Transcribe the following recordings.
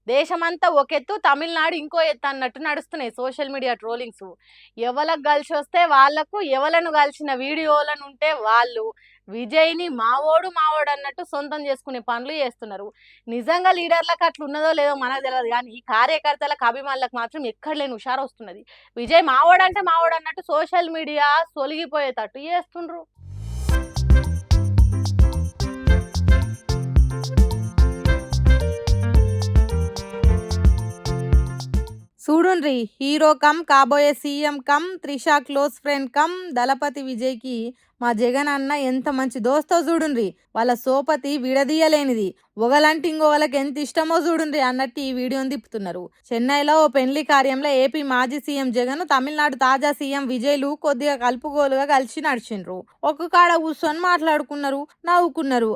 దేశమంతా ఒక ఎత్తు, తమిళనాడు ఇంకో ఎత్తు అన్నట్టు నడుస్తున్నాయి సోషల్ మీడియా ట్రోలింగ్స్. ఎవలకు కలిసొస్తే వాళ్ళకు, ఎవలను కలిసిన వీడియోలనుంటే వాళ్ళు విజయ్‌ని మావోడు, మావోడు అన్నట్టు సొంతం చేసుకునే పనులు చేస్తున్నారు. నిజంగా లీడర్‌లకు అట్లున్నదో లేదో మనకు తెలవదు గానీ, ఈ కార్యకర్తలకు, అభిమానులకు మాత్రం ఎక్కడ లేని హుషారొస్తున్నది. విజయ్ మావోడంటే మావోడన్నట్టు సోషల్ మీడియా సొలిగిపోయేటట్టు చేస్తుండ్రు. చూడుండ్రి, హీరో కమ్ కాబోయే CM cum Trisha close friend cum Thalapathy విజయ్కి మా జగన్ అన్న ఎంత మంచి దోస్తో చూడుండ్రి. వాళ్ళ సోపతి విడదీయలేనిది. ఒకలంటే ఇంకొకళ్ళకి ఎంత ఇష్టమో చూడుండ్రి అన్నట్టు ఈ వీడియోని తిప్పుతున్నారు. చెన్నైలో ఓ పెళ్లి కార్యంలో ఏపీ మాజీ సీఎం జగన్, తమిళనాడు తాజా సీఎం విజయ్లు కొద్దిగా కలుపుగోలుగా కలిసి నడిచిండ్రు. ఒక కాడ కూర్చొని మాట్లాడుకున్నారు, నవ్వుకున్నారు.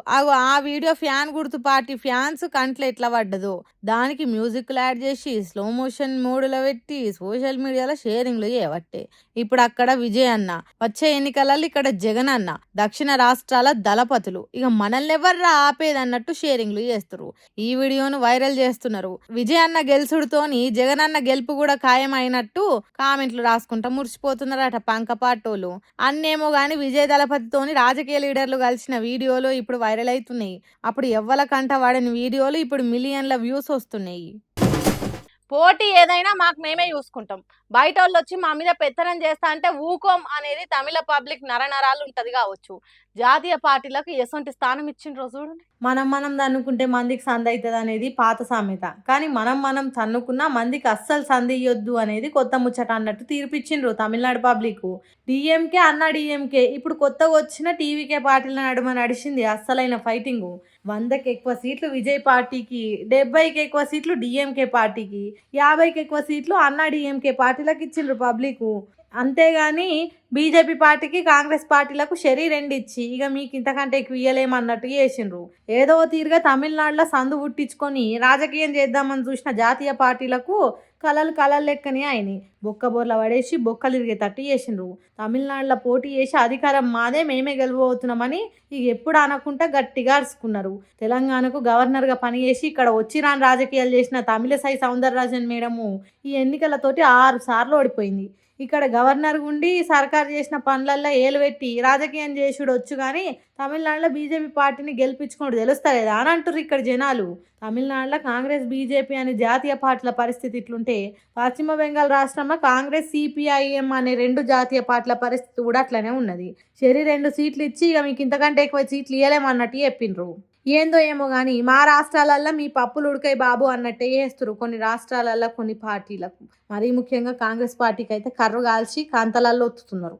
ఆ వీడియో ఫ్యాన్ గుర్తు పార్టీ ఫ్యాన్స్ కంట్లో ఎట్లా పడ్డదో దానికి మ్యూజిక్లు యాడ్ చేసి స్లో మోషన్ మోడ్లో పెట్టి సోషల్ మీడియాలో షేరింగ్లు చేయబట్టే ఇప్పుడు అక్కడ విజయ్ అన్న, వచ్చే ఎన్నికలలో ఇక్కడ జగన్ అన్న, దక్షిణ రాష్ట్రాల దళపతులు ఇక మనల్ని ఎవర్రా ఆపేది అన్నట్టు షేరింగ్లు చేస్తున్నారు. ఈ వీడియోను వైరల్ చేస్తున్నారు. విజయ్ అన్న గెలుసుడుతోని జగన్ అన్న గెలుపు కూడా ఖాయం అయినట్టు కామెంట్లు రాసుకుంటా మురిసిపోతున్నారట పంకపాటోలు. అన్నేమో గాని విజయ్ దళపతితోని రాజకీయ లీడర్లు కలిసిన వీడియోలు ఇప్పుడు వైరల్ అవుతున్నాయి. అప్పుడు ఎవ్వల కంట వాడని వీడియోలు ఇప్పుడు మిలియన్ల వ్యూస్ వస్తున్నాయి. పోటీ ఏదైనా మాకు మేమే చూసుకుంటాం. బయటోళ్ళొచ్చి మా మీద పెత్తనం చేస్తా అంటే ఊకోం అనేది తమిళ పబ్లిక్ నరనరాలు ఉంటది కావచ్చు. జాతీయ పార్టీలకు ఎసొంటి స్థానం ఇచ్చిండ్రో చూడండి. మనం తన్నుకుంటే మందికి సంధి అవుతుంది అనేది పాత సామెత. కానీ మనం తన్నుకున్నా మందికి అస్సలు సంధి ఇయ్యొద్దు అనేది కొత్త ముచ్చట అన్నట్టు తీర్పిచ్చిండ్రు తమిళనాడు పబ్లిక్. డిఎంకే అన్న డిఎంకే ఇప్పుడు కొత్తగా వచ్చిన టీవీకే పార్టీల నడుమ నడిచింది అస్సలైన ఫైటింగ్. 100కి ఎక్కువ సీట్లు విజయ్ పార్టీకి, 70కి ఎక్కువ సీట్లు డిఎంకే పార్టీకి, 50కి ఎక్కువ సీట్లు అన్నా డిఎంకే పార్టీలకు ఇచ్చిండ్రు పబ్లిక్. అంతేగాని బీజేపీ పార్టీకి, కాంగ్రెస్ పార్టీలకు షరీ రెండు ఇచ్చి ఇక మీకు ఇంతకంటే ఎక్కువ ఇయ్యలేమన్నట్టు చేసిండ్రు. ఏదో తీరుగా తమిళనాడులో సందు పుట్టించుకొని రాజకీయం చేద్దామని చూసిన జాతీయ పార్టీలకు కలలు లెక్కనే అయినాయి. బొక్కబోర్ల పడేసి బొక్కలు ఇరిగేటట్టు చేసిండ్రు. తమిళనాడులో పోటీ చేసి అధికారం మాదే, మేమే గెలవబోతున్నామని ఇక ఎప్పుడు అనకుండా గట్టిగా అరుచుకున్నారు. తెలంగాణకు గవర్నర్గా పనిచేసి ఇక్కడ వచ్చి రాని రాజకీయాలు చేసిన తమిళసై సౌందరరాజన్ మేడము ఈ ఎన్నికలతోటి 6 సార్లు ఓడిపోయింది. ఇక్కడ గవర్నర్ ఉండి సర్కారు చేసిన పనులల్లో ఏలు పెట్టి రాజకీయం చేసుడు వచ్చు కానీ తమిళనాడులో బీజేపీ పార్టీని గెలిపించుకోండి తెలుస్తలేదా అని అంటారు ఇక్కడ జనాలు. తమిళనాడులో కాంగ్రెస్, బీజేపీ అనే జాతీయ పార్టీల పరిస్థితి ఇట్లుంటే పశ్చిమ బెంగాల్ రాష్ట్రంలో కాంగ్రెస్, సిపిఐఎం అనే 2 జాతీయ పార్టీల పరిస్థితి కూడా అట్లనే ఉన్నది. సరే 2 సీట్లు ఇచ్చి ఇక మీకు ఇంతకంటే ఎక్కువ సీట్లు ఇవ్వలేమన్నట్టు చెప్పిండ్రు. ఏందో ఏమో కానీ మా రాష్ట్రాలల్లో మీ పప్పులు ఉడకాయి బాబు అన్నట్టే చేస్తారు కొన్ని రాష్ట్రాలల్లో కొన్ని పార్టీలకు. మరీ ముఖ్యంగా కాంగ్రెస్ పార్టీకి అయితే కర్రు కాల్చి కంతలల్లో ఒత్తుతున్నారు.